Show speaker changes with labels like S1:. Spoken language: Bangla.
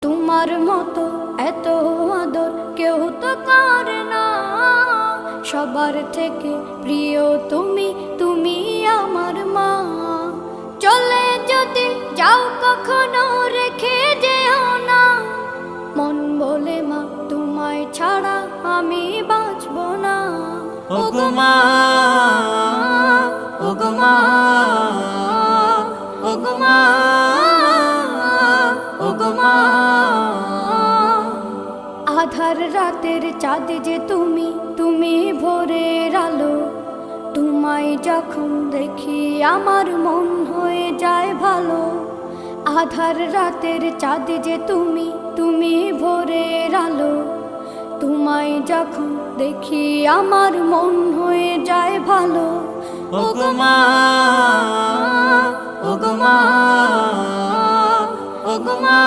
S1: তোমার মতো এত আদর কেউ তো করে না। সবার থেকে প্রিয় তুমি, তুমি আমার মা। চলে যদি যাও কখনো রেখে যেও না, মন বলে মা তোমায় ছাড়া আমি বাঁচব না।
S2: ওগো মা, ওগো মা, ওগো মা, ওগো মা।
S1: আধার রাতের চাঁদ যে তুমি, তুমি ভোরের আলো। তোমায় যখন দেখি আমার মন হয়ে যায় ভালো। আধার রাতের চাঁদ যে তুমি, তুমি ভোরের আলো। তোমায় যখন দেখি আমার মন হয়ে যায় ভালো।
S2: ওগো মা, ওগো মা, ওগো মা।